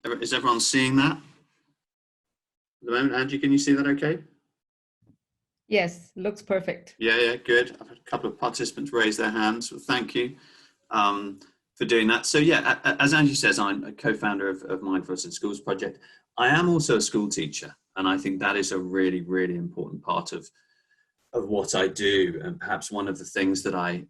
Is everyone seeing that? At the moment, Angie, can you see that okay? Yes, looks perfect. Yeah, good. I've had a couple of participants raise their hands. Well, thank you for doing that. So yeah, as Angie says, I'm a co-founder of Mindfulness in Schools project. I am also a school teacher, and I think that is a really, really important part of what I do. And perhaps one of the things that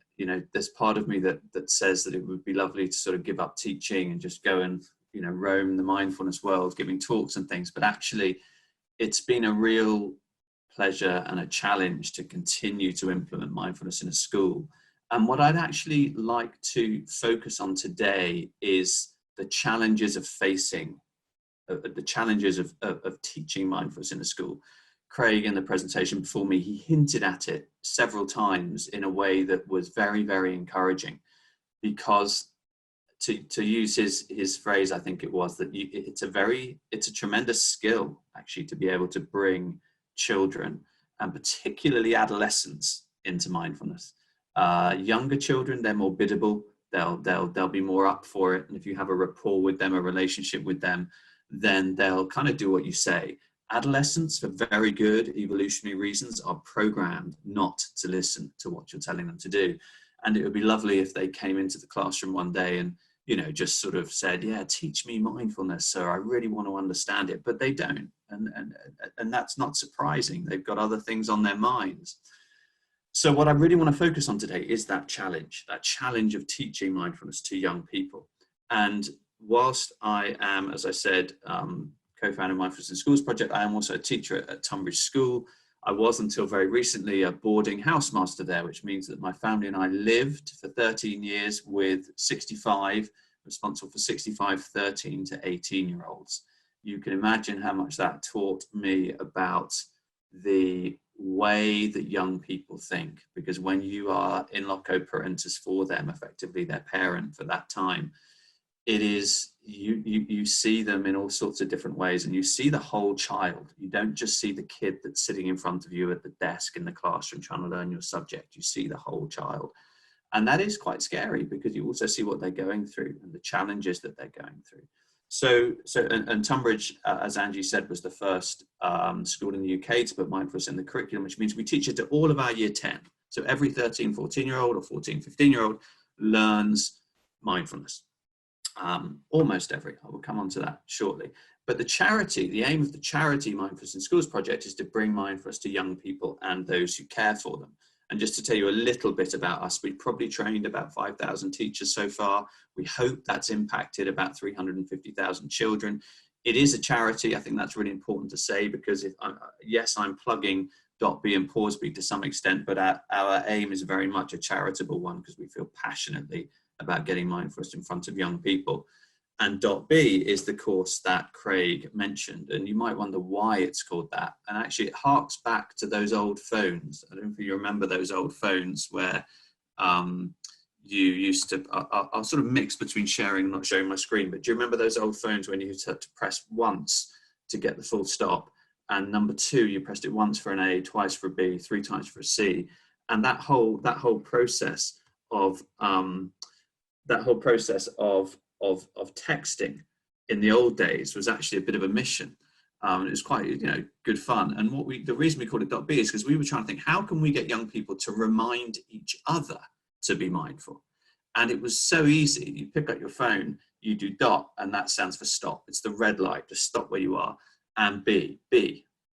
there's part of me that says that it would be lovely to sort of give up teaching and just go and, roam the mindfulness world, giving talks and things. But actually, it's been a real pleasure and a challenge to continue to implement mindfulness in a school. And what I'd actually like to focus on today is the challenges of teaching mindfulness in a school. Craig, in the presentation before me, he hinted at it several times in a way that was very, very encouraging, because to use his phrase, I think it was that it's a tremendous skill actually to be able to bring children, and particularly adolescents, into mindfulness. Younger children, they're more biddable. They'll be more up for it, and if you have a rapport with them, a relationship with them, then they'll kind of do what you say. Adolescents, for very good evolutionary reasons, are programmed not to listen to what you're telling them to do. And it would be lovely if they came into the classroom one day and, just sort of said, yeah, teach me mindfulness, sir, I really want to understand it. But they don't. And that's not surprising. They've got other things on their minds. So what I really want to focus on today is that challenge of teaching mindfulness to young people. And whilst I am, as I said, co-founder of Mindfulness in Schools project, I am also a teacher at Tonbridge School. I was, until very recently, a boarding housemaster there, which means that my family and I lived for 13 years with 65, responsible for 65 13 to 18-year-olds. You can imagine how much that taught me about the way that young people think, because when you are in loco parentis for them, effectively their parent for that time, it is, you see them in all sorts of different ways, and you see the whole child. You don't just see the kid that's sitting in front of you at the desk in the classroom trying to learn your subject. You see the whole child. And that is quite scary, because you also see what they're going through and the challenges that they're going through. And Tonbridge, as Angie said, was the first school in the UK to put mindfulness in the curriculum, which means we teach it to all of our year 10. So every 13, 14-year-old or 14, 15-year-old learns mindfulness. Almost every. I will come on to that shortly. But the aim of the charity Mindfulness in Schools project is to bring mindfulness to young people and those who care for them. And just to tell you a little bit about us, we've probably trained about 5,000 teachers so far. We hope that's impacted about 350,000 children. It is a charity. I think that's really important to say, because yes, I'm plugging .b and Pawsby to some extent, but our aim is very much a charitable one, because we feel passionately about getting mindfulness in front of young people. And .b is the course that Craig mentioned, and you might wonder why it's called that. And actually it harks back to those old phones. I don't know if you remember those old phones where you used to, I'll sort of mix between sharing and not showing my screen, but do you remember those old phones when you had to press once to get the full stop, and number 2, you pressed it once for an A, twice for a B, 3 times for a C, and that whole process of texting in the old days was actually a bit of a mission. It was quite, good fun. And the reason we called it .b is because we were trying to think, how can we get young people to remind each other to be mindful? And it was so easy. You pick up your phone, you do dot, and that stands for stop. It's the red light, just stop where you are. And B,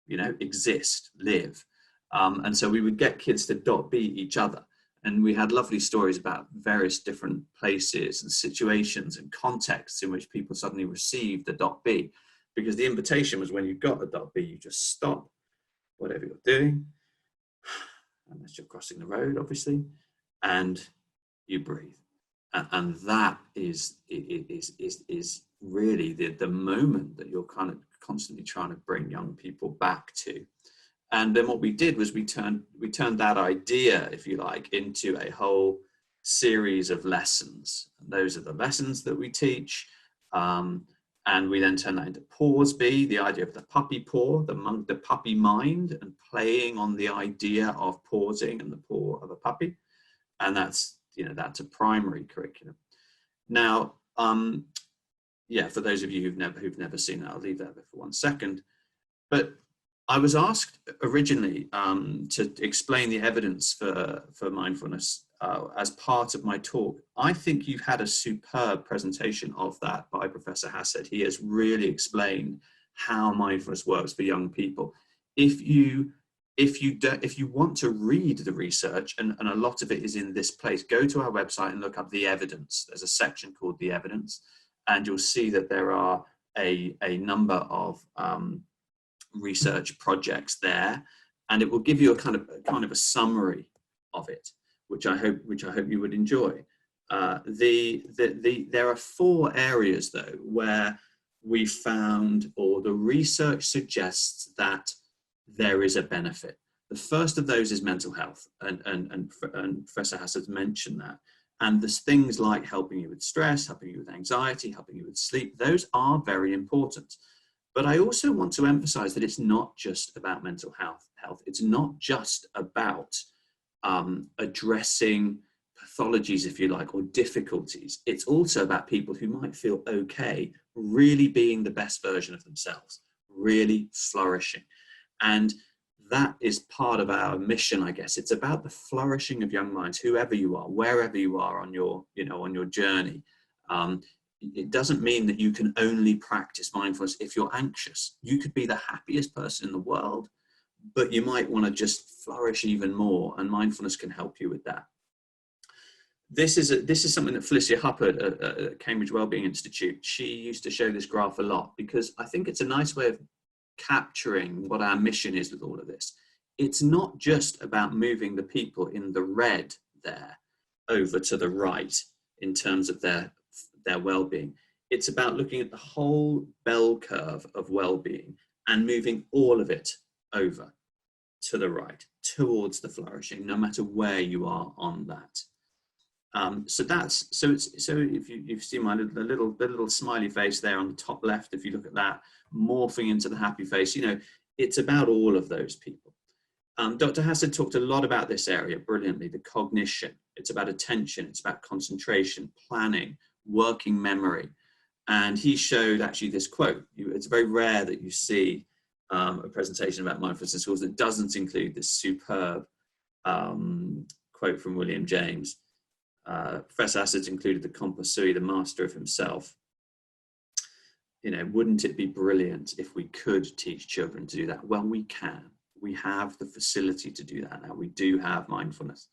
exist, live. And so we would get kids to .b each other. And we had lovely stories about various different places and situations and contexts in which people suddenly received the .b, because the invitation was, when you got the .b, you just stop whatever you're doing, unless you're crossing the road, obviously, and you breathe. And that is really the moment that you're kind of constantly trying to bring young people back to. And then what we did was we turned that idea, if you like, into a whole series of lessons. And those are the lessons that we teach. And we then turn that into Pawsby, the idea of the puppy paw, the puppy mind, and playing on the idea of pausing and the paw of a puppy. And that's a primary curriculum. Now, yeah, for those of you who've never seen it, I'll leave that there for 1 second. But I was asked originally to explain the evidence for mindfulness as part of my talk. I think you've had a superb presentation of that by Professor Hassett. He has really explained how mindfulness works for young people. If you want to read the research, and a lot of it is in this place, go to our website and look up the evidence. There's a section called the evidence, and you'll see that there are a number of research projects there, and it will give you a kind of a summary of it, which I hope you would enjoy. There are 4 areas though where we found, or the research suggests, that there is a benefit. The first of those is mental health, and Professor Hassett mentioned that. And there's things like helping you with stress, helping you with anxiety, helping you with sleep. Those are very important. But I also want to emphasize that it's not just about mental health. It's not just about addressing pathologies, if you like, or difficulties. It's also about people who might feel okay, really being the best version of themselves, really flourishing. And that is part of our mission, I guess. It's about the flourishing of young minds, whoever you are, wherever you are on your journey. It doesn't mean that you can only practice mindfulness if you're anxious. You could be the happiest person in the world, but you might want to just flourish even more, and mindfulness can help you with that. This is something that Felicia Huppert at Cambridge Wellbeing Institute, she used to show this graph a lot, because I think it's a nice way of capturing what our mission is with all of this. It's not just about moving the people in the red there over to the right in terms of their well-being. It's about looking at the whole bell curve of well-being and moving all of it over to the right, towards the flourishing, no matter where you are on that. So if you see my little smiley face there on the top left, if you look at that, morphing into the happy face, it's about all of those people. Dr. Hassett talked a lot about this area brilliantly, the cognition. It's about attention, it's about concentration, planning, working memory. And he showed actually this quote. It's very rare that you see a presentation about mindfulness in schools that doesn't include this superb quote from William James. Professor Hassett included the compass sui, the master of himself. Wouldn't it be brilliant if we could teach children to do that? Well, we can. We have the facility to do that now. We do have mindfulness.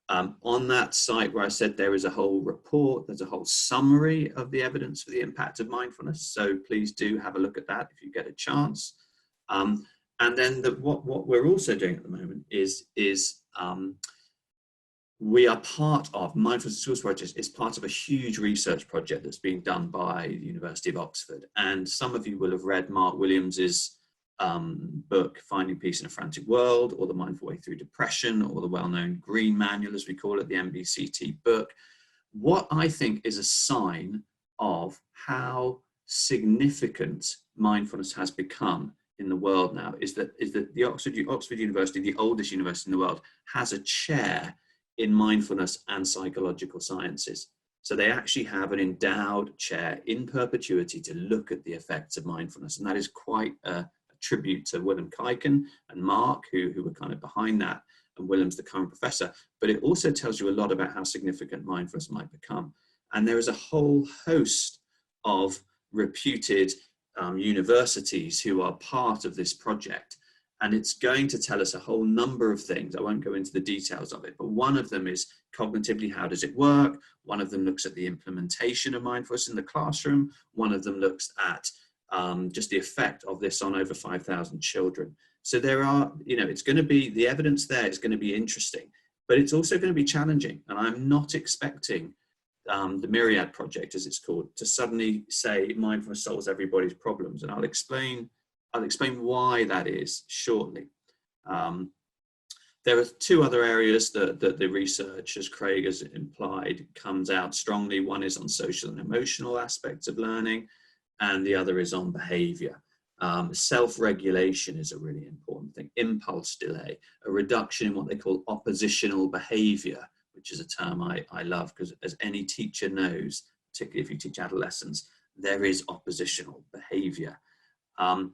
On that site where I said there is a whole report, there's a whole summary of the evidence for the impact of mindfulness. So please do have a look at that if you get a chance. And then what we're also doing at the moment is we are part of Mindfulness Schools Project is part of a huge research project that's being done by the University of Oxford. And some of you will have read Mark Williams's book, Finding Peace in a Frantic World, or The Mindful Way Through Depression, or the well-known Green Manual, as we call it, the MBCT book. What I think is a sign of how significant mindfulness has become in the world now is that the Oxford University, the oldest university in the world, has a chair in mindfulness and psychological sciences. So they actually have an endowed chair in perpetuity to look at the effects of mindfulness. And that is quite a tribute to Willem Kuyken and Mark, who were kind of behind that, and Willem's the current professor. But it also tells you a lot about how significant mindfulness might become. And there is a whole host of reputed universities who are part of this project. And it's going to tell us a whole number of things. I won't go into the details of it, but one of them is cognitively, how does it work? One of them looks at the implementation of mindfulness in the classroom. One of them looks at just the effect of this on over 5,000 children. So there are, it's going to be, the evidence there is going to be interesting, but it's also going to be challenging. And I'm not expecting the Myriad Project, as it's called, to suddenly say mindfulness solves everybody's problems. And I'll explain why that is shortly. There are 2 other areas that the research, as Craig has implied, comes out strongly. One is on social and emotional aspects of learning, and the other is on behavior. Self-regulation is a really important thing. Impulse delay, a reduction in what they call oppositional behavior, which is a term I love, because as any teacher knows, particularly if you teach adolescents, there is oppositional behavior. And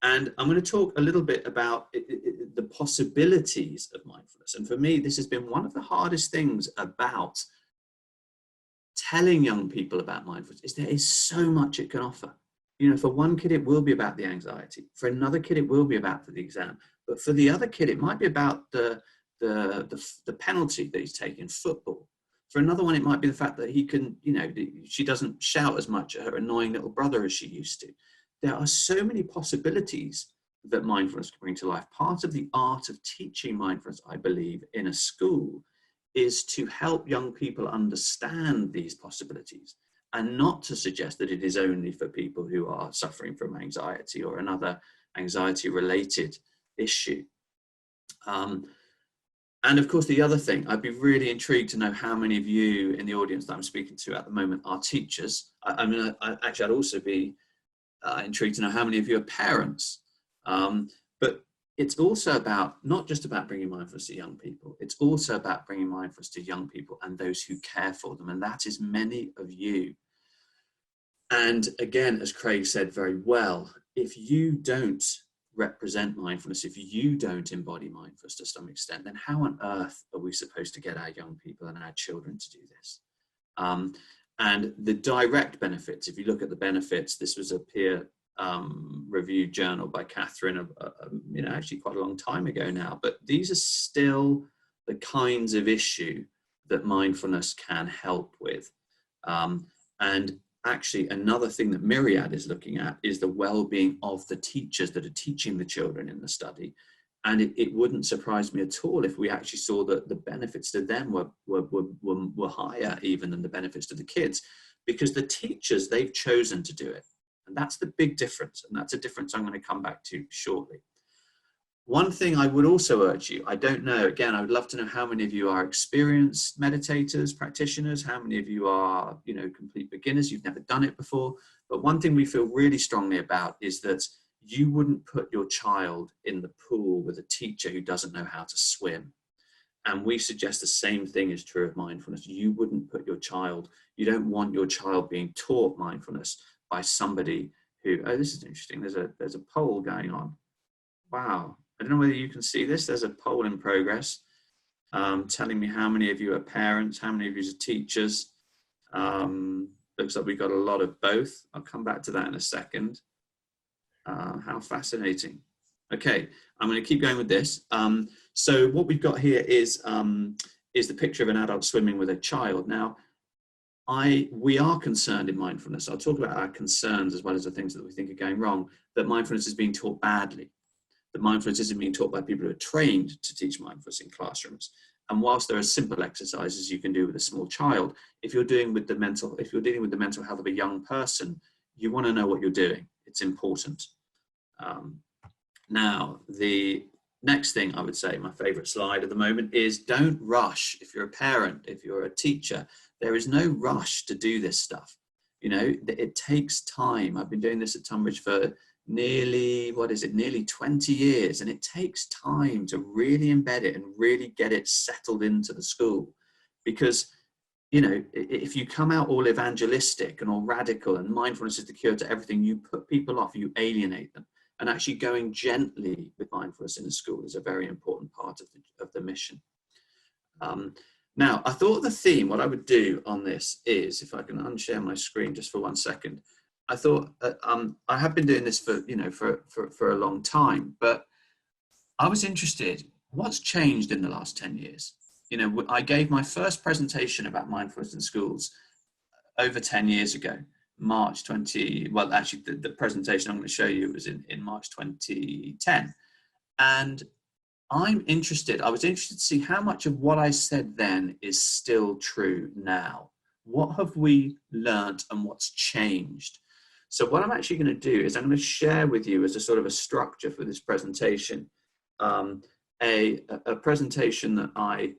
I'm going to talk a little bit about the possibilities of mindfulness. And for me, this has been one of the hardest things about telling young people about mindfulness, is there is so much it can offer. You know, for one kid, it will be about the anxiety. For another kid, it will be about the exam. But for the other kid, it might be about the penalty that he's taking, football. For another one, it might be the fact that he can, you know, she doesn't shout as much at her annoying little brother as she used to. There are so many possibilities that mindfulness can bring to life. Part of the art of teaching mindfulness, I believe, in a school is to help young people understand these possibilities, and not to suggest that it is only for people who are suffering from anxiety or another anxiety-related issue. And of course, the other thing, I'd be really intrigued to know how many of you in the audience that I'm speaking to at the moment are teachers. I'd also be intrigued to know how many of you are parents. But it's also about, not just about bringing mindfulness to young people, it's also about bringing mindfulness to young people and those who care for them. And that is many of you. And again, as Craig said very well, if you don't represent mindfulness, if you don't embody mindfulness to some extent, then how on earth are we supposed to get our young people and our children to do this? And the direct benefits, if you look at the benefits, this was a peer reviewed journal by Catherine, you know, actually quite a long time ago now, but these are still the kinds of issue that mindfulness can help with. And actually another thing that Myriad is looking at is the well-being of the teachers that are teaching the children in the study. And it wouldn't surprise me at all if we actually saw that the benefits to them were higher even than the benefits to the kids, because the teachers, they've chosen to do it. And that's the big difference. And that's a difference I'm going to come back to shortly. One thing I would also urge you, I don't know, again, I would love to know how many of you are experienced meditators, practitioners, how many of you are, you know, complete beginners, you've never done it before. But one thing we feel really strongly about is that you wouldn't put your child in the pool with a teacher who doesn't know how to swim. And we suggest the same thing is true of mindfulness. You wouldn't put your child, you don't want your child being taught mindfulness by somebody who, oh, this is interesting, there's a poll going on. Wow, I don't know whether you can see this, there's a poll in progress telling me how many of you are parents, how many of you are teachers. Looks like we've got a lot of both. I'll come back to that in a second. How fascinating. Okay, I'm going to keep going with this. So what we've got here is the picture of an adult swimming with a child. Now, we are concerned in mindfulness. I'll talk about our concerns as well as the things that we think are going wrong, that mindfulness is being taught badly. That mindfulness isn't being taught by people who are trained to teach mindfulness in classrooms. And whilst there are simple exercises you can do with a small child, if you're dealing with the mental health of a young person, you want to know what you're doing. It's important. Now, the next thing I would say, my favorite slide at the moment, is don't rush. If you're a parent, if you're a teacher, there is no rush to do this stuff. You know, it takes time. I've been doing this at Tonbridge for nearly 20 years, and it takes time to really embed it and really get it settled into the school. Because, you know, if you come out all evangelistic and all radical and mindfulness is the cure to everything, you put people off, you alienate them. And actually going gently with mindfulness in the school is a very important part of the mission. Now, I thought the theme, what I would do on this is, if I can unshare my screen just for 1 second, I thought I have been doing this for, you know, for a long time, but I was interested, what's changed in the last 10 years? You know, I gave my first presentation about mindfulness in schools over 10 years ago. March 20, well, actually the presentation I'm going to show you was in March 2010. And I was interested to see how much of what I said then is still true now. What have we learned and what's changed? So what I'm actually going to do is I'm going to share with you as a sort of a structure for this presentation, a presentation that I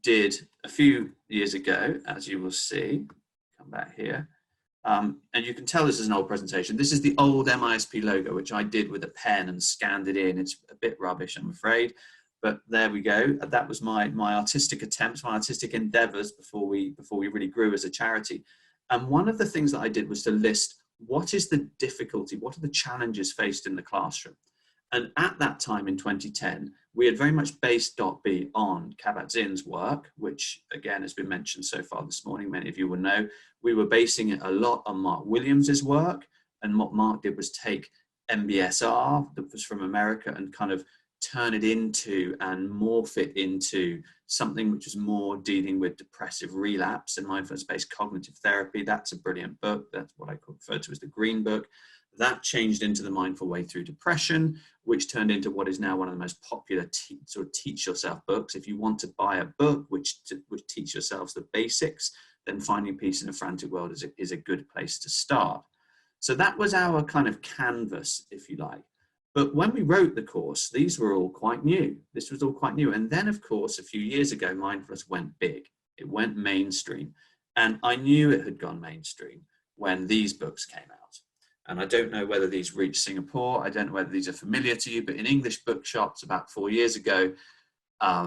did a few years ago, as you will see. Come back here. And you can tell this is an old presentation. This is the old MISP logo, which I did with a pen and scanned it in. It's a bit rubbish, I'm afraid, but there we go. That was my artistic attempts, my artistic endeavors before we really grew as a charity. And one of the things that I did was to list what is the difficulty, what are the challenges faced in the classroom. And at that time in 2010, we had very much based .B on Kabat-Zinn's work, which again has been mentioned so far this morning, many of you will know. We were basing it a lot on Mark Williams's work, and what Mark did was take MBSR, that was from America, and kind of turn it into and morph it into something which is more dealing with depressive relapse and mindfulness-based cognitive therapy. That's a brilliant book. That's what I refer to as the Green Book. That changed into the Mindful Way Through Depression, which turned into what is now one of the most popular sort of teach yourself books. If you want to buy a book which teach yourselves the basics, then Finding Peace in a Frantic World is a good place to start. So that was our kind of canvas, if you like. But when we wrote the course, these were all quite new. This was all quite new. And then, of course, a few years ago, mindfulness went big. It went mainstream. And I knew it had gone mainstream when these books came out. And I don't know whether these reached Singapore. I don't know whether these are familiar to you, but in English bookshops about 4 years ago,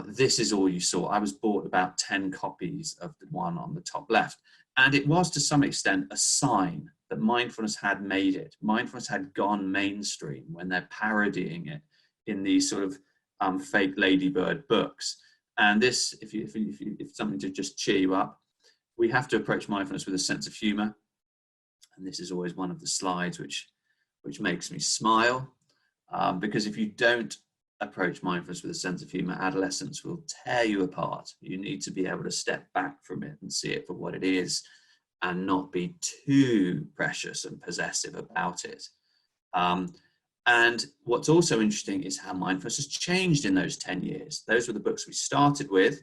this is all you saw. I was bought about 10 copies of the one on the top left. And it was to some extent a sign that mindfulness had made it. Mindfulness had gone mainstream when they're parodying it in these sort of fake ladybird books. And this, if something to just cheer you up, we have to approach mindfulness with a sense of humor. And this is always one of the slides which makes me smile, because if you don't approach mindfulness with a sense of humor, adolescence will tear you apart. You need to be able to step back from it and see it for what it is and not be too precious and possessive about it. And what's also interesting is how mindfulness has changed in those 10 years. Those were the books we started with.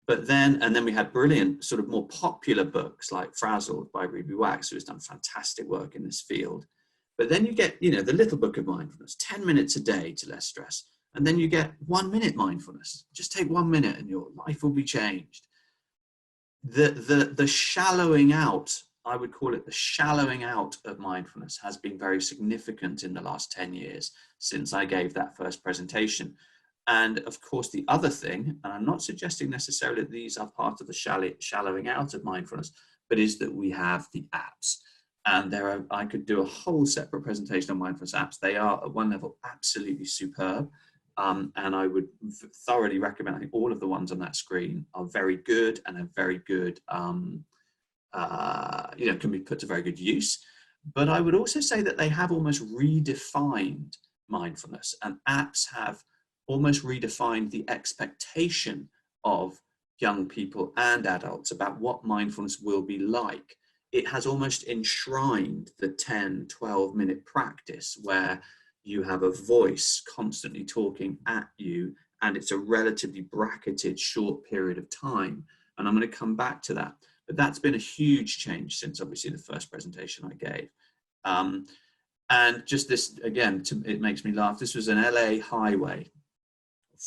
But then we had brilliant sort of more popular books like Frazzled by Ruby Wax, who has done fantastic work in this field. But then you get, the Little Book of Mindfulness, 10 minutes a day to less stress. And then you get 1 minute mindfulness. Just take 1 minute and your life will be changed. The shallowing out, I would call it the shallowing out of mindfulness, has been very significant in the last 10 years since I gave that first presentation. And of course, the other thing, and I'm not suggesting necessarily that these are part of the shallowing out of mindfulness, but is that we have the apps. And I could do a whole separate presentation on mindfulness apps. They are at one level absolutely superb. And I would thoroughly recommend, I think all of the ones on that screen are very good and are very good, can be put to very good use. But I would also say that they have almost redefined mindfulness, and apps have almost redefined the expectation of young people and adults about what mindfulness will be like. It has almost enshrined the 10, 12-minute practice where you have a voice constantly talking at you, and it's a relatively bracketed short period of time. And I'm going to come back to that. But that's been a huge change since obviously the first presentation I gave. And just this, again, it makes me laugh. This was an LA highway,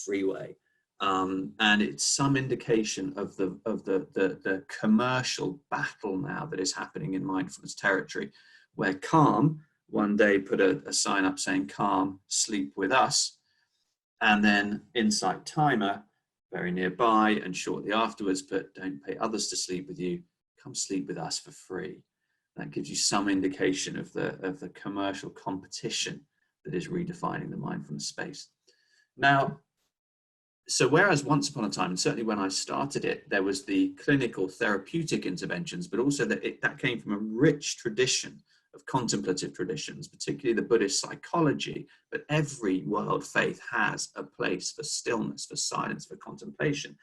freeway. And it's some indication of the commercial battle now that is happening in mindfulness territory, where Calm one day put a sign up saying, "Calm, sleep with us." And then Insight Timer, very nearby and shortly afterwards, but "Don't pay others to sleep with you, come sleep with us for free." That gives you some indication of the commercial competition that is redefining the mindfulness space. Now, so whereas once upon a time, and certainly when I started it, there was the clinical therapeutic interventions, but also that came from a rich tradition of contemplative traditions, particularly the Buddhist psychology, but every world faith has a place for stillness, for silence, for contemplation.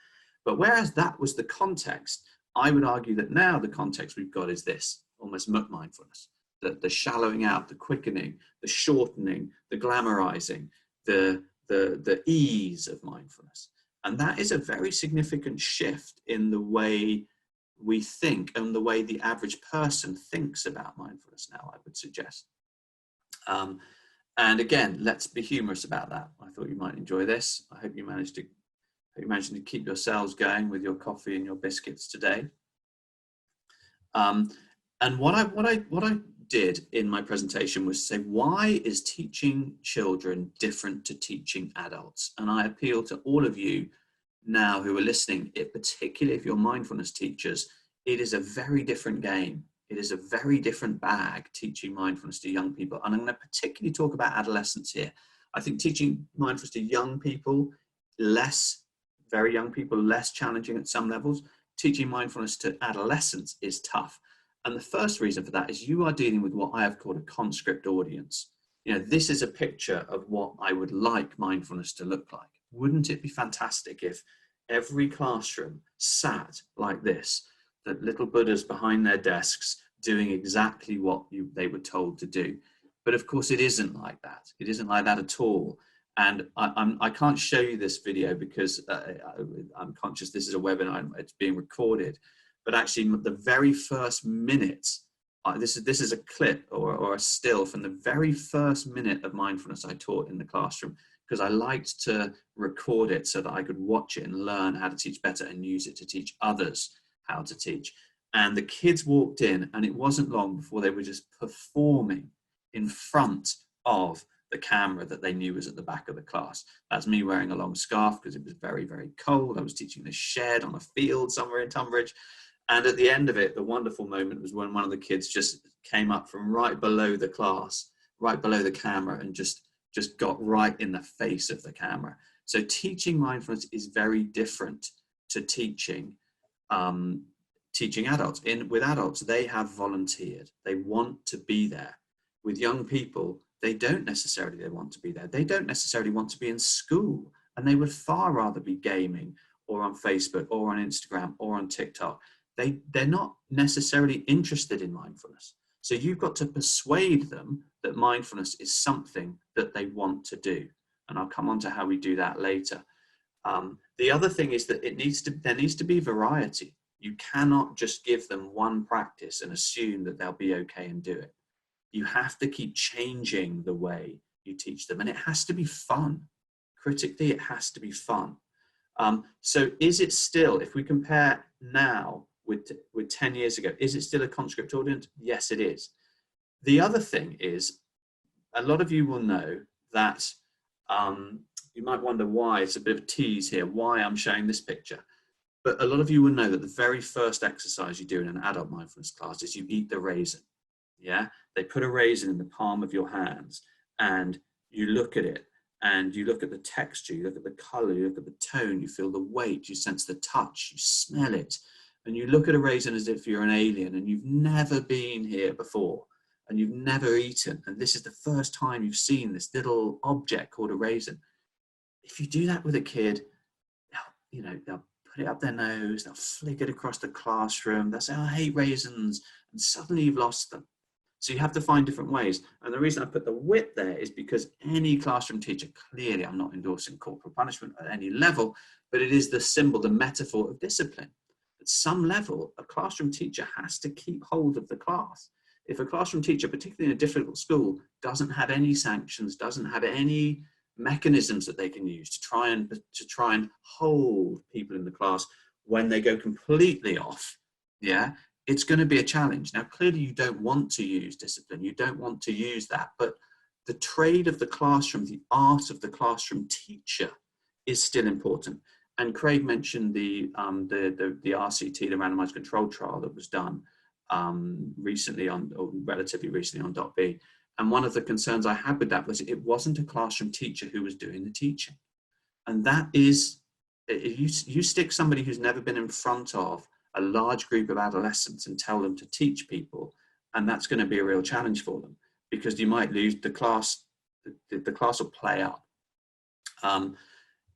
But whereas that was the context, I would argue that now the context we've got is this, almost mindfulness, the shallowing out, the quickening, the shortening, the glamorizing, the ease of mindfulness. And that is a very significant shift in the way we think and the way the average person thinks about mindfulness now, I would suggest. And again, let's be humorous about that. I thought you might enjoy this. I hope you managed to keep yourselves going with your coffee and your biscuits today. And what I did in my presentation was say, why is teaching children different to teaching adults? And I appeal to all of you now who are listening, particularly if you're mindfulness teachers, it is a very different game. It is a very different bag, teaching mindfulness to young people. And I'm going to particularly talk about adolescents here. I think teaching mindfulness to young people, very young people, less challenging at some levels. Teaching mindfulness to adolescents is tough. And the first reason for that is you are dealing with what I have called a conscript audience. You know, this is a picture of what I would like mindfulness to look like. Wouldn't it be fantastic if every classroom sat like this, that little Buddhas behind their desks doing exactly what they were told to do? But of course, it isn't like that. It isn't like that at all. And I can't show you this video because I'm conscious this is a webinar, it's being recorded. But actually, the very first minute, this is a clip or a still from the very first minute of mindfulness I taught in the classroom, because I liked to record it so that I could watch it and learn how to teach better and use it to teach others how to teach. And the kids walked in, and it wasn't long before they were just performing in front of the camera that they knew was at the back of the class. That's me wearing a long scarf because it was very, very cold. I was teaching in a shed on a field somewhere in Tonbridge. And at the end of it, the wonderful moment was when one of the kids just came up from right below the class, right below the camera, and just got right in the face of the camera. So teaching mindfulness is very different to teaching adults. With adults, they have volunteered. They want to be there. With young people, they don't necessarily want to be there. They don't necessarily want to be in school, and they would far rather be gaming or on Facebook or on Instagram or on TikTok. They're not necessarily interested in mindfulness. So you've got to persuade them that mindfulness is something that they want to do. And I'll come on to how we do that later. The other thing is that there needs to be variety. You cannot just give them one practice and assume that they'll be okay and do it. You have to keep changing the way you teach them, and it has to be fun. Critically, it has to be fun. So is it still, if we compare now with 10 years ago, is it still a conscript audience? Yes, it is. The other thing is, a lot of you will know that, you might wonder why, it's a bit of a tease here, why I'm showing this picture. But a lot of you will know that the very first exercise you do in an adult mindfulness class is you eat the raisin. Yeah, they put a raisin in the palm of your hands, and you look at it, and you look at the texture, you look at the color, you look at the tone, you feel the weight, you sense the touch, you smell it, and you look at a raisin as if you're an alien and you've never been here before and you've never eaten, and this is the first time you've seen this little object called a raisin. If you do that with a kid, they'll put it up their nose, they'll flick it across the classroom, they'll say, "I hate raisins," and suddenly you've lost them. So you have to find different ways. And the reason I put the whip there is because any classroom teacher, clearly I'm not endorsing corporal punishment at any level, but it is the symbol, the metaphor of discipline. At some level, a classroom teacher has to keep hold of the class. If a classroom teacher, particularly in a difficult school, doesn't have any sanctions, doesn't have any mechanisms that they can use to try and hold people in the class when they go completely off, it's going to be a challenge. Now, clearly you don't want to use discipline, you don't want to use that, but the trade of the classroom, the art of the classroom teacher is still important. And Craig mentioned the RCT, the randomized controlled trial that was done relatively recently on .b. And one of the concerns I had with that was it wasn't a classroom teacher who was doing the teaching. And that is, if you stick somebody who's never been in front of a large group of adolescents and tell them to teach people, and that's going to be a real challenge for them, because you might lose the class. The class will play up.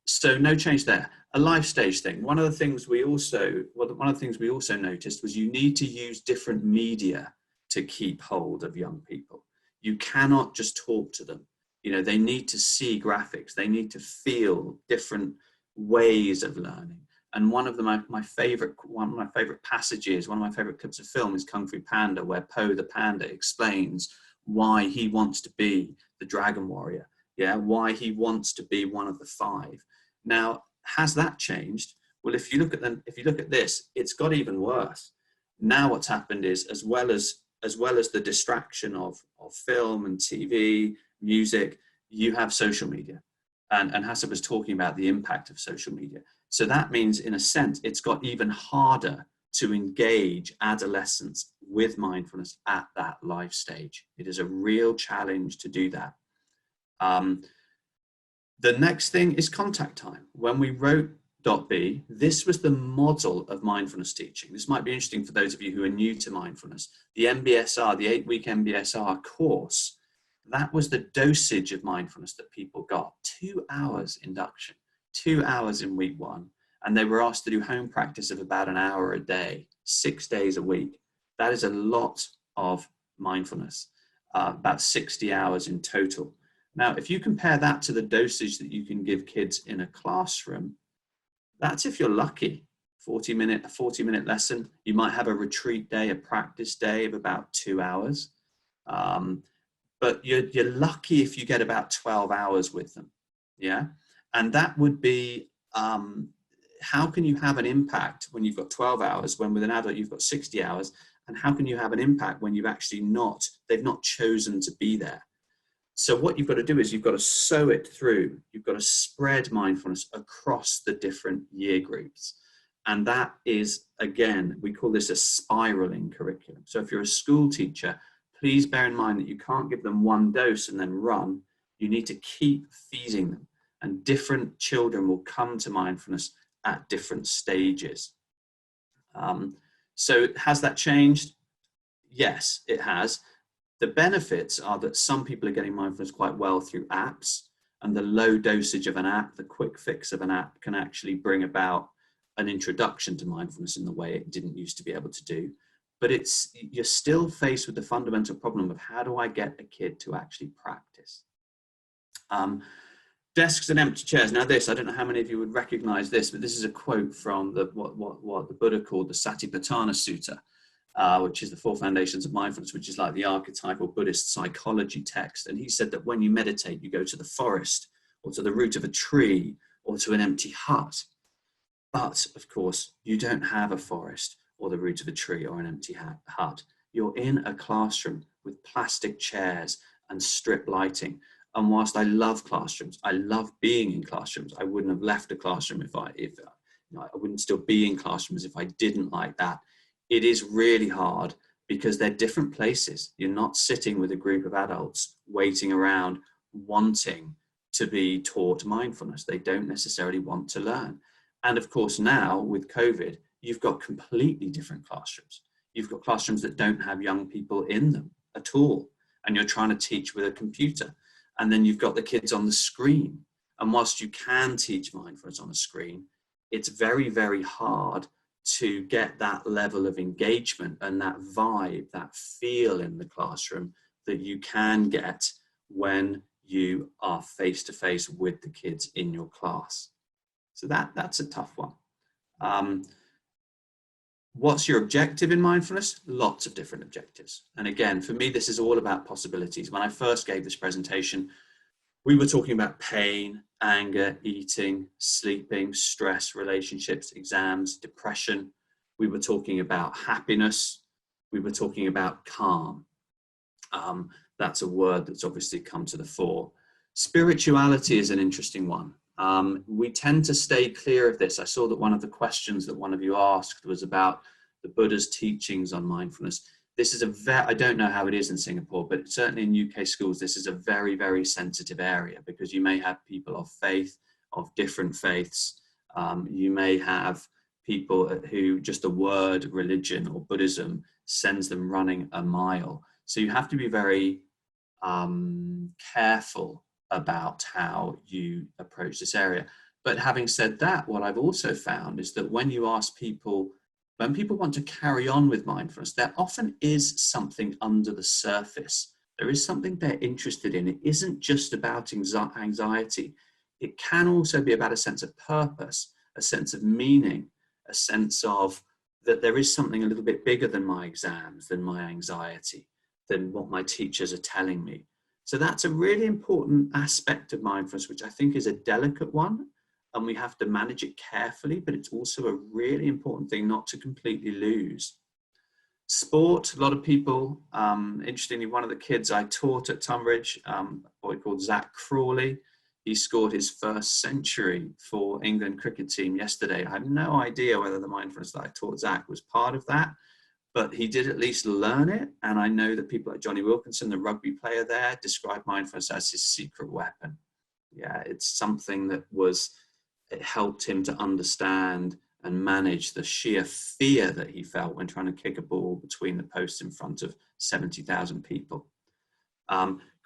So no change there. A life stage thing. One of the things we also noticed was you need to use different media to keep hold of young people. You cannot just talk to them. They need to see graphics. They need to feel different ways of learning. And one of my favorite passages, one of my favorite clips of film is Kung Fu Panda, where Po the panda explains why he wants to be the dragon warrior. Why he wants to be one of the 5. Now, has that changed? Well, if you look at this, it's got even worse. Now what's happened is, as well as the distraction of film and TV, music, you have social media. And Hassan was talking about the impact of social media. So that means, in a sense, it's got even harder to engage adolescents with mindfulness at that life stage. It is a real challenge to do that. The next thing is contact time. When we wrote .b, this was the model of mindfulness teaching. This might be interesting for those of you who are new to mindfulness. The MBSR, the 8-week MBSR course, that was the dosage of mindfulness that people got. 2 hours induction, 2 hours in week 1. And they were asked to do home practice of about an hour a day, 6 days a week. That is a lot of mindfulness, about 60 hours in total. Now, if you compare that to the dosage that you can give kids in a classroom, that's if you're lucky, a 40-minute lesson. You might have a retreat day, a practice day of about 2 hours. But you're lucky if you get about 12 hours with them. Yeah. And that would be, how can you have an impact when you've got 12 hours, when with an adult you've got 60 hours? And how can you have an impact when you've actually they've not chosen to be there? So what you've got to do is you've got to sow it through. You've got to spread mindfulness across the different year groups. And that is, again, we call this a spiraling curriculum. So if you're a school teacher, please bear in mind that you can't give them one dose and then run. You need to keep feeding them. And different children will come to mindfulness at different stages. So has that changed? Yes, it has. The benefits are that some people are getting mindfulness quite well through apps, and the low dosage of an app, the quick fix of an app, can actually bring about an introduction to mindfulness in the way it didn't used to be able to do. But you're still faced with the fundamental problem of how do I get a kid to actually practice? Desks and empty chairs. Now this, I don't know how many of you would recognize this, but this is a quote from what the Buddha called the Satipatthana Sutta, which is the 4 foundations of mindfulness, which is like the archetypal Buddhist psychology text. And he said that when you meditate, you go to the forest or to the root of a tree or to an empty hut. But of course, you don't have a forest or the root of a tree or an empty hut. You're in a classroom with plastic chairs and strip lighting. And whilst I love classrooms, I love being in classrooms. I wouldn't have left a classroom I wouldn't still be in classrooms if I didn't like that. It is really hard because they're different places. You're not sitting with a group of adults waiting around wanting to be taught mindfulness. They don't necessarily want to learn. And of course, now with COVID, you've got completely different classrooms. You've got classrooms that don't have young people in them at all. And you're trying to teach with a computer. And then you've got the kids on the screen. And whilst you can teach mindfulness on a screen, it's very, very hard to get that level of engagement and that vibe, that feel in the classroom that you can get when you are face to face with the kids in your class. So that's a tough one. What's your objective in mindfulness? Lots of different objectives. And again, for me, this is all about possibilities. When I first gave this presentation, we were talking about pain, anger, eating, sleeping, stress, relationships, exams, depression. We were talking about happiness. We were talking about calm. That's a word that's obviously come to the fore. Spirituality is an interesting one. We tend to stay clear of this. I saw that one of the questions that one of you asked was about the Buddha's teachings on mindfulness. This is I don't know how it is in Singapore, but certainly in UK schools, this is a very, very sensitive area because you may have people of faith, of different faiths. You may have people who just the word religion or Buddhism sends them running a mile. So you have to be very careful about how you approach this area. But having said that, what I've also found is that when you ask people, when people want to carry on with mindfulness, there often is something under the surface. There is something they're interested in. It isn't just about anxiety. It can also be about a sense of purpose, a sense of meaning, a sense of that there is something a little bit bigger than my exams, than my anxiety, than what my teachers are telling me. So that's a really important aspect of mindfulness, which I think is a delicate one, and we have to manage it carefully, but it's also a really important thing not to completely lose. Sport, a lot of people, interestingly, one of the kids I taught at Tonbridge, a boy called Zach Crawley, he scored his first century for England cricket team yesterday. I have no idea whether the mindfulness that I taught Zach was part of that, but he did at least learn it. And I know that people like Johnny Wilkinson, the rugby player there, described mindfulness as his secret weapon. Yeah, it's something that it helped him to understand and manage the sheer fear that he felt when trying to kick a ball between the posts in front of 70,000 people.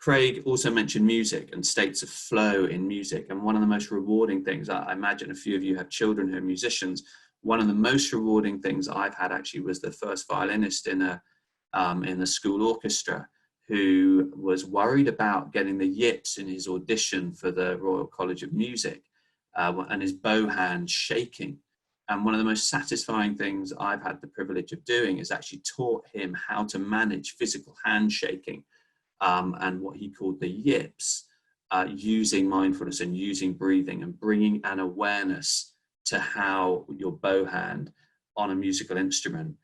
Craig also mentioned music and states of flow in music. And one of the most rewarding things, I imagine a few of you have children who are musicians, one of the most rewarding things I've had actually was the first violinist in a school orchestra who was worried about getting the yips in his audition for the Royal College of Music and his bow hand shaking. And one of the most satisfying things I've had the privilege of doing is actually taught him how to manage physical hand shaking and what he called the yips, using mindfulness and using breathing and bringing an awareness to how your bow hand on a musical instrument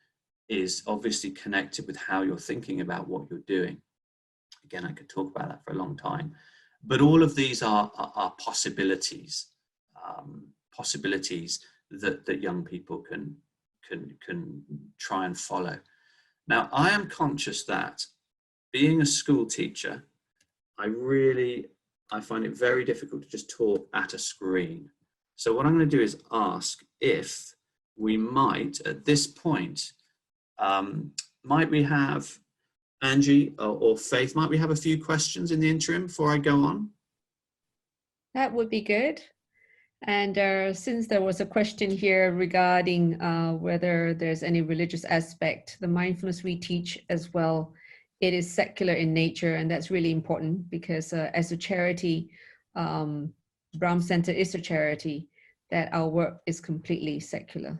is obviously connected with how you're thinking about what you're doing. Again, I could talk about that for a long time, but all of these are possibilities, possibilities that young people can try and follow. Now, I am conscious that being a school teacher, I find it very difficult to just talk at a screen. So what I'm going to do is ask if we might, at this point, might we have Angie or Faith, might we have a few questions in the interim before I go on? That would be good. And since there was a question here regarding whether there's any religious aspect, the mindfulness we teach as well, it is secular in nature, and that's really important because as a charity, Brahm Centre is a charity, that our work is completely secular.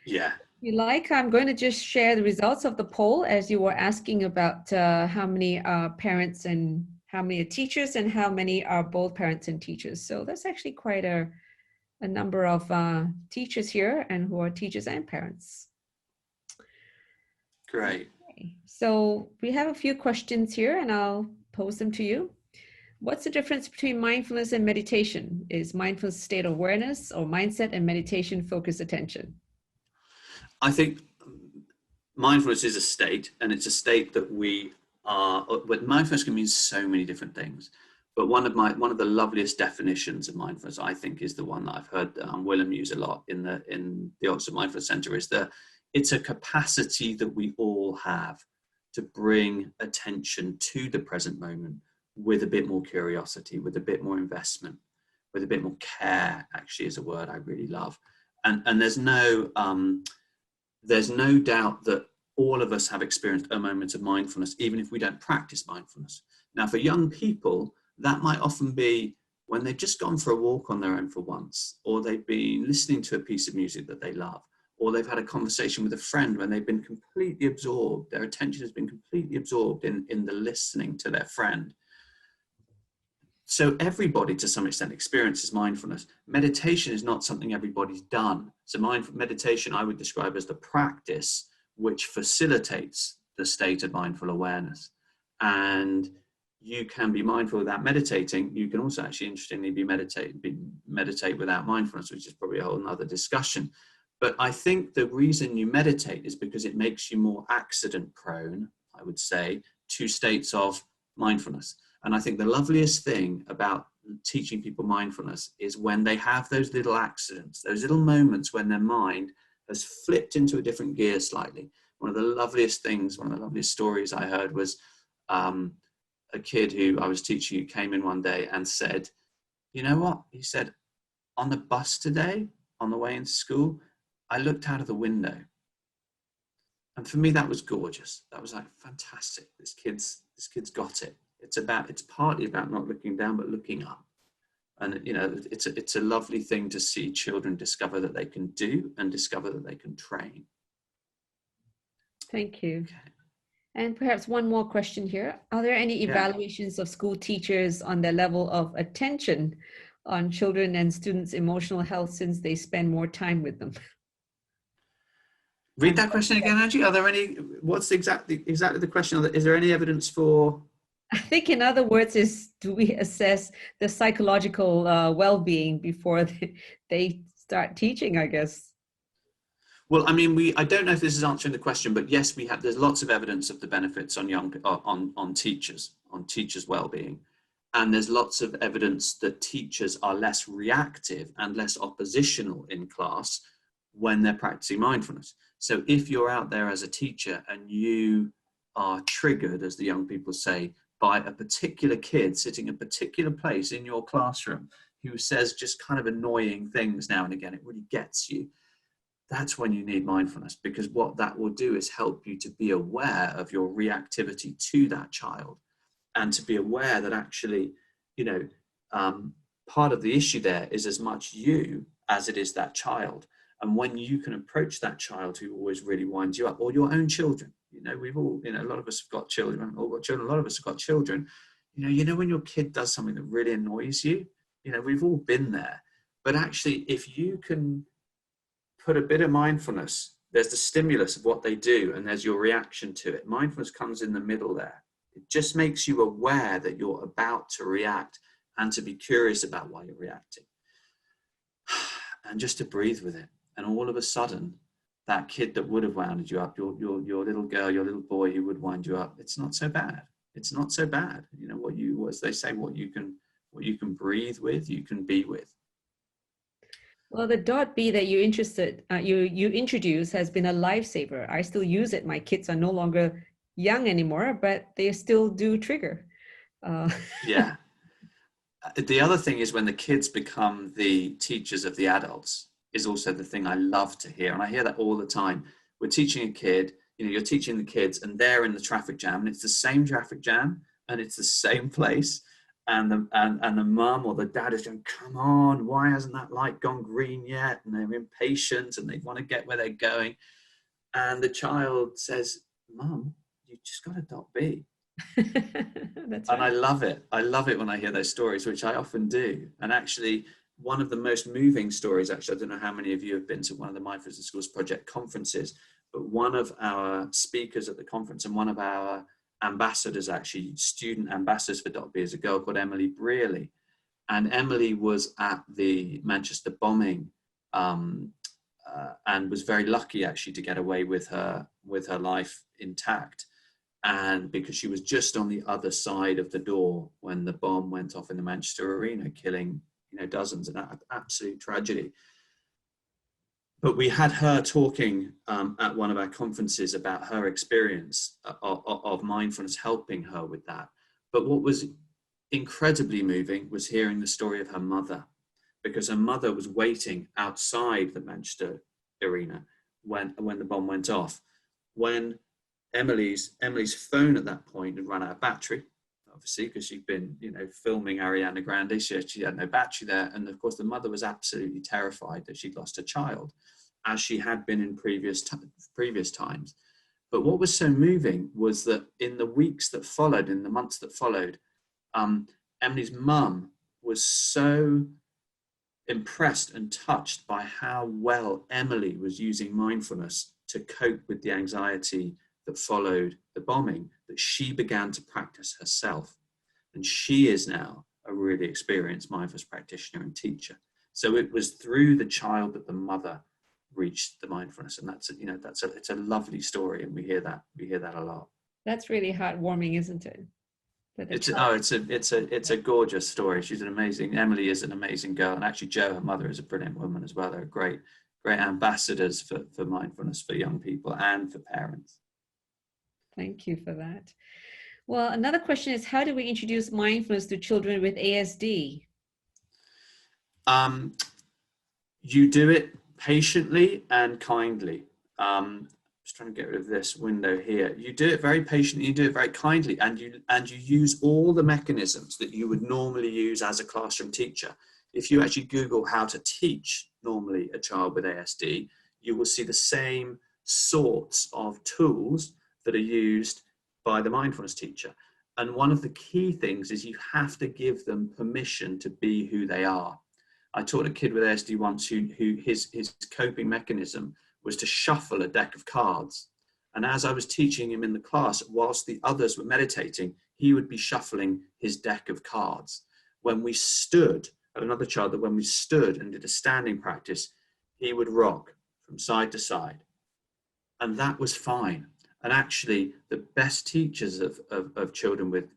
Yeah. If you like, I'm going to just share the results of the poll as you were asking about how many are parents and how many are teachers and how many are both parents and teachers. So that's actually quite a number of teachers here and who are teachers and parents. Great. Okay. So we have a few questions here and I'll pose them to you. What's the difference between mindfulness and meditation? Is mindfulness state of awareness or mindset and meditation focused attention? I think mindfulness is a state, and it's a state that we are, but mindfulness can mean so many different things. But one of the loveliest definitions of mindfulness, I think, is the one that I've heard Willem use a lot in the Oxford Mindfulness Centre, is that it's a capacity that we all have to bring attention to the present moment with a bit more curiosity, with a bit more investment, with a bit more care, actually is a word I really love. And there's no doubt that all of us have experienced a moment of mindfulness, even if we don't practice mindfulness. Now, for young people, that might often be when they've just gone for a walk on their own for once, or they've been listening to a piece of music that they love, or they've had a conversation with a friend when they've been completely absorbed, their attention has been completely absorbed in the listening to their friend. So everybody, to some extent, experiences mindfulness. Meditation is not something everybody's done. So meditation, I would describe as the practice which facilitates the state of mindful awareness. And you can be mindful without meditating. You can also actually, interestingly, meditate without mindfulness, which is probably a whole nother discussion. But I think the reason you meditate is because it makes you more accident prone, I would say, to states of mindfulness. And I think the loveliest thing about teaching people mindfulness is when they have those little accidents, those little moments when their mind has flipped into a different gear slightly. One of the loveliest things, one of the loveliest stories I heard was a kid who I was teaching who came in one day and said, you know what? He said, on the bus today, on the way into school, I looked out of the window. And for me, that was gorgeous. That was like, fantastic. This kid's got it. It's partly about not looking down, but looking up. And, you know, it's a lovely thing to see children discover that they can do and discover that they can train. Thank you. Okay. And perhaps one more question here. Are there any evaluations of school teachers on their level of attention on children and students' emotional health since they spend more time with them? Read that question again, Angie. Are there any, what's exactly the question? Is there any evidence for? I think in other words is, do we assess the psychological well-being before they start teaching, I guess? Well, I mean, I don't know if this is answering the question, but yes, there's lots of evidence of the benefits on on teachers' well-being. And there's lots of evidence that teachers are less reactive and less oppositional in class when they're practicing mindfulness. So if you're out there as a teacher and you are triggered, as the young people say, by a particular kid sitting in a particular place in your classroom who says just kind of annoying things now and again, it really gets you. That's when you need mindfulness, because what that will do is help you to be aware of your reactivity to that child, and to be aware that actually, part of the issue there is as much you as it is that child. And when you can approach that child who always really winds you up, or your own children, we've all, a lot of us have got children, all got children, a lot of us have got children, when your kid does something that really annoys you, we've all been there. But actually, if you can put a bit of mindfulness, there's the stimulus of what they do, and there's your reaction to it. Mindfulness comes in the middle there. It just makes you aware that you're about to react, and to be curious about why you're reacting. And just to breathe with it. And all of a sudden, that kid that would have wound you up, your little girl, your little boy who would wind you up, it's not so bad. It's not so bad. As they say, what you can breathe with, you can be with. Well, the .B that you introduced has been a lifesaver. I still use it. My kids are no longer young anymore, but they still do trigger. Yeah. The other thing is when the kids become the teachers of the adults is also the thing I love to hear. And I hear that all the time. We're teaching a kid, you're teaching the kids and they're in the traffic jam, and it's the same traffic jam and it's the same place. And the mum or the dad is going, come on, why hasn't that light gone green yet? And they're impatient and they want to get where they're going. And the child says, Mum, you just got a .B. That's right. And I love it. I love it when I hear those stories, which I often do. And actually, one of the most moving stories, I don't know how many of you have been to one of the Mindfulness in Schools Project conferences, but one of our speakers at the conference and one of our ambassadors, actually student ambassadors for .B, is a girl called Emily Brearley. And Emily was at the Manchester bombing and was very lucky actually to get away with her life intact. And because she was just on the other side of the door when the bomb went off in the Manchester arena, killing dozens, an absolute tragedy. But we had her talking at one of our conferences about her experience of mindfulness helping her with that. But what was incredibly moving was hearing the story of her mother, because her mother was waiting outside the Manchester arena when the bomb went off. When Emily's phone at that point had run out of battery, obviously, because she'd been, filming Ariana Grande. She had no battery there. And of course, the mother was absolutely terrified that she'd lost her child, as she had been in previous times. But what was so moving was that in the weeks that followed, in the months that followed, Emily's mum was so impressed and touched by how well Emily was using mindfulness to cope with the anxiety that followed the bombing, that she began to practice herself. And she is now a really experienced mindfulness practitioner and teacher. So it was through the child that the mother reached the mindfulness. And it's a lovely story. And we hear that a lot. That's really heartwarming, isn't it? It's a gorgeous story. Emily is an amazing girl. And actually Jo, her mother, is a brilliant woman as well. They're great ambassadors for mindfulness for young people and for parents. Thank you for that. Well, another question is, how do we introduce mindfulness to children with ASD? You do it patiently and kindly. Just trying to get rid of this window here. You do it very patiently, you do it very kindly, and you use all the mechanisms that you would normally use as a classroom teacher. If you actually Google how to teach normally a child with ASD, you will see the same sorts of tools that are used by the mindfulness teacher. And one of the key things is you have to give them permission to be who they are. I taught a kid with ASD once who his coping mechanism was to shuffle a deck of cards. And as I was teaching him in the class, whilst the others were meditating, he would be shuffling his deck of cards. When we stood, at another child, that when we stood and did a standing practice, he would rock from side to side. And that was fine. And actually, the best teachers of children with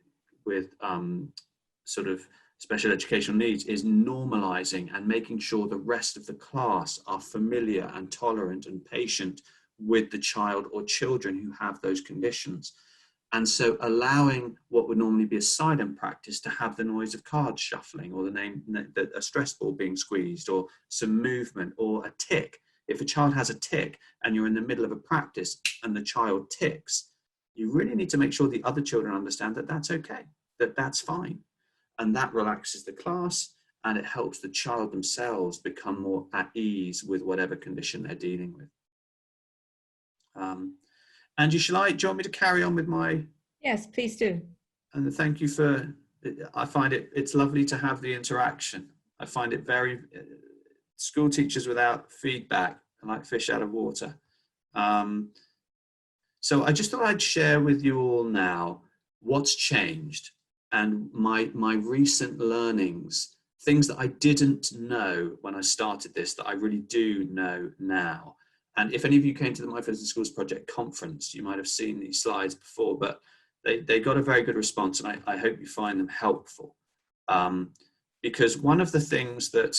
sort of special educational needs is normalizing and making sure the rest of the class are familiar and tolerant and patient with the child or children who have those conditions. And so allowing what would normally be a silent practice to have the noise of cards shuffling, or a stress ball being squeezed, or some movement, or a tick. If a child has a tick and you're in the middle of a practice and the child ticks, you really need to make sure the other children understand that that's okay, that that's fine. And that relaxes the class, and it helps the child themselves become more at ease with whatever condition they're dealing with. Angie, do you want me to carry on with my... Yes, please do. And thank you for... I find it's lovely to have the interaction. I find it very... School teachers without feedback are like fish out of water. So I just thought I'd share with you all now what's changed and my recent learnings, things that I didn't know when I started this that I really do know now. And if any of you came to the Mindfulness in Schools Project conference, you might have seen these slides before, but they got a very good response, and I hope you find them helpful. Because one of the things that,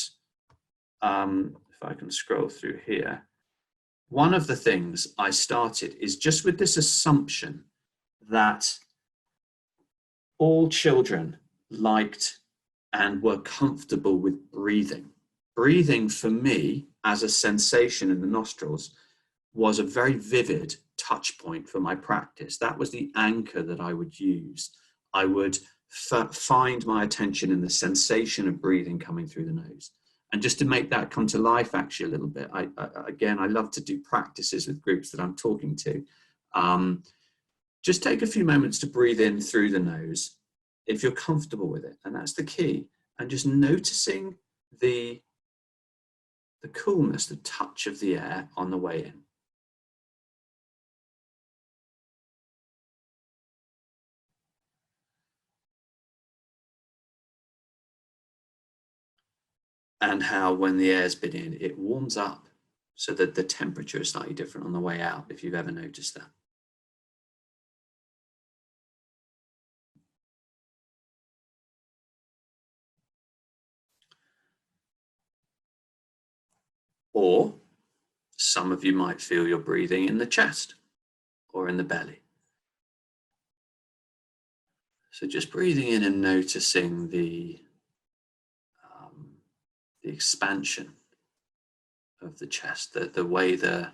if I can scroll through here, one of the things I started is just with this assumption that all children liked and were comfortable with breathing. Breathing for me, as a sensation in the nostrils, was a very vivid touch point for my practice. That was the anchor that I would use. I would find my attention in the sensation of breathing coming through the nose. And just to make that come to life actually a little bit, I love to do practices with groups that I'm talking to. Just take a few moments to breathe in through the nose if you're comfortable with it. And that's the key. And just noticing the coolness, the touch of the air on the way in. And how when the air's been in, it warms up so that the temperature is slightly different on the way out, if you've ever noticed that. Or some of you might feel you're breathing in the chest or in the belly. So just breathing in and noticing the expansion of the chest, the way the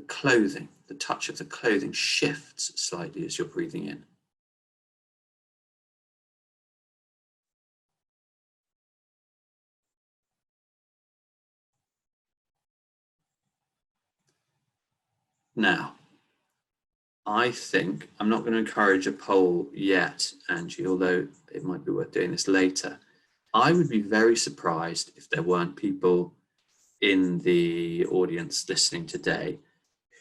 clothing, the touch of the clothing shifts slightly as you're breathing in. Now, I think, I'm not going to encourage a poll yet, Angie, although it might be worth doing this later. I would be very surprised if there weren't people in the audience listening today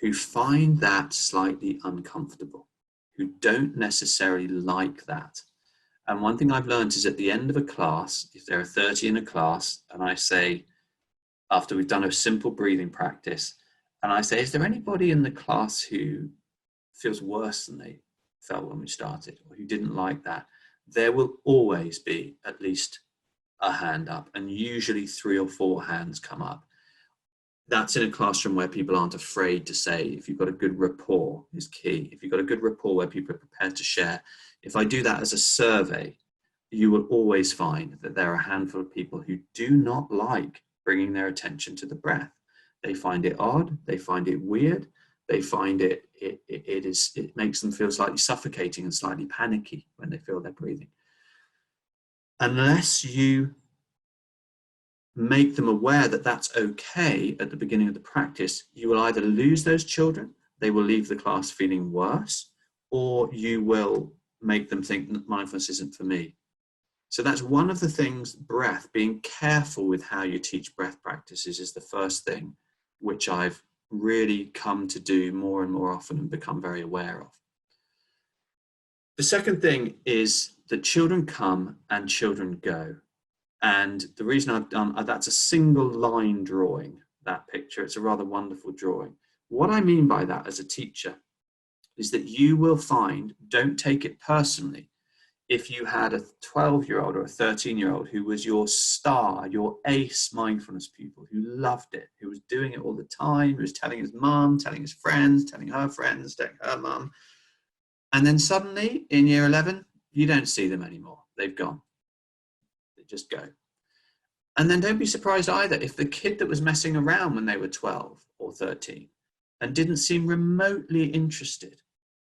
who find that slightly uncomfortable, who don't necessarily like that. And one thing I've learned is at the end of a class, if there are 30 in a class, and I say, after we've done a simple breathing practice, and I say, is there anybody in the class who feels worse than they felt when we started, or who didn't like that? There will always be at least a hand up, and usually 3 or 4 hands come up. That's in a classroom where people aren't afraid to say. If you've got a good rapport is key. If you've got a good rapport where people are prepared to share. If I do that as a survey, you will always find that there are a handful of people who do not like bringing their attention to the breath. They find it odd, they find it weird, they find it makes them feel slightly suffocating and slightly panicky when they feel they're breathing. Unless you make them aware that that's okay at the beginning of the practice, you will either lose those children, they will leave the class feeling worse, or you will make them think that mindfulness isn't for me. So that's one of the things, breath, being careful with how you teach breath practices is the first thing which I've really come to do more and more often and become very aware of. The second thing is that children come and children go. And the reason I've done, that's a single line drawing, that picture. It's a rather wonderful drawing. What I mean by that as a teacher is that you will find, don't take it personally, if you had a 12-year-old or a 13-year-old who was your star, your ace mindfulness pupil, who loved it, who was doing it all the time, who was telling his mum, telling his friends, telling her mum, and then suddenly in year 11, you don't see them anymore. They've gone. They just go. And then don't be surprised either if the kid that was messing around when they were 12 or 13 and didn't seem remotely interested,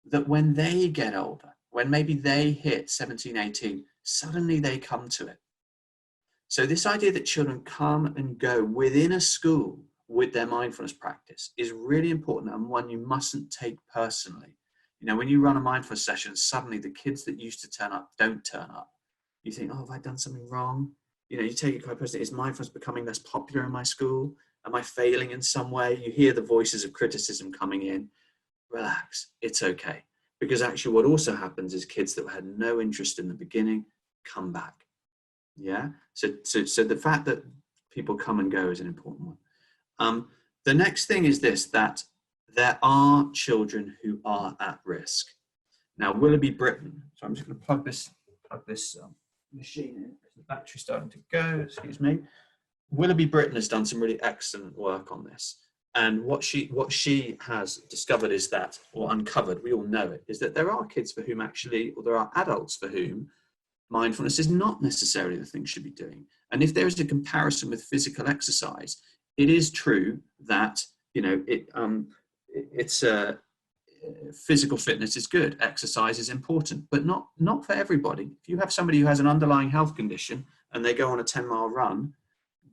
that when they get older, when maybe they hit 17, 18, suddenly they come to it. So this idea that children come and go within a school with their mindfulness practice is really important, and one you mustn't take personally. You know, when you run a mindfulness session, suddenly the kids that used to turn up don't turn up. You think, oh, have I done something wrong? You know, you take it quite personally. Is mindfulness becoming less popular in my school? Am I failing in some way? You hear the voices of criticism coming in. Relax, it's okay. Because actually what also happens is kids that had no interest in the beginning come back. Yeah. So the fact that people come and go is an important one. The next thing is this, that there are children who are at risk. Now, Willoughby Britton, so I'm just going to plug this machine in because the battery's starting to go, excuse me. Willoughby Britton has done some really excellent work on this. And what she has discovered is that, or uncovered, we all know it, is that there are kids for whom actually, or there are adults for whom mindfulness is not necessarily the thing you should be doing. And if there is a comparison with physical exercise, it is true that, you know, physical fitness is good, exercise is important, but not for everybody. If you have somebody who has an underlying health condition and they go on a 10-mile run,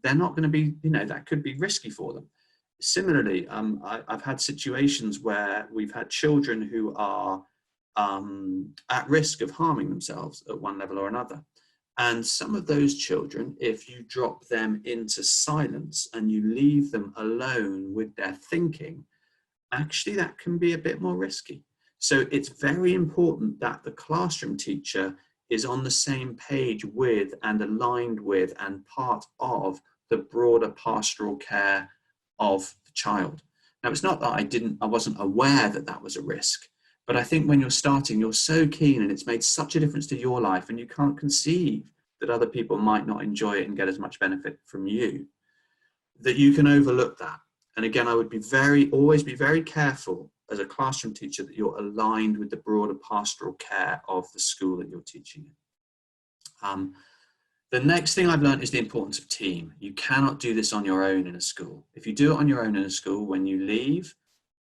they're not going to be, you know, that could be risky for them. Similarly, I've had situations where we've had children who are at risk of harming themselves at one level or another. And some of those children, if you drop them into silence and you leave them alone with their thinking, actually that can be a bit more risky. So it's very important that the classroom teacher is on the same page with and aligned with and part of the broader pastoral care of the child. Now, it's not that I wasn't aware that that was a risk, but I think when you're starting, you're so keen and it's made such a difference to your life and you can't conceive that other people might not enjoy it and get as much benefit from you, that you can overlook that. And again, I would always be very careful as a classroom teacher that you're aligned with the broader pastoral care of the school that you're teaching in. The next thing I've learned is the importance of team. You cannot do this on your own in a school. If you do it on your own in a school, when you leave,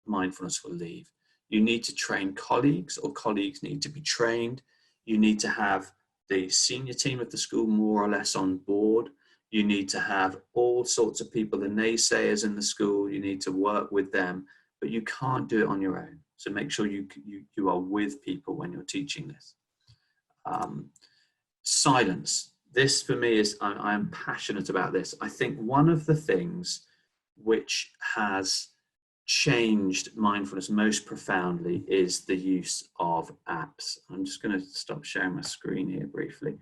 mindfulness will leave. You need to train colleagues, or colleagues need to be trained. You need to have the senior team of the school more or less on board. You need to have all sorts of people, the naysayers in the school, you need to work with them, but you can't do it on your own. So make sure you are with people when you're teaching this. Silence. This for me is, I am passionate about this. I think one of the things which has changed mindfulness most profoundly is the use of apps. I'm just going to stop sharing my screen here briefly,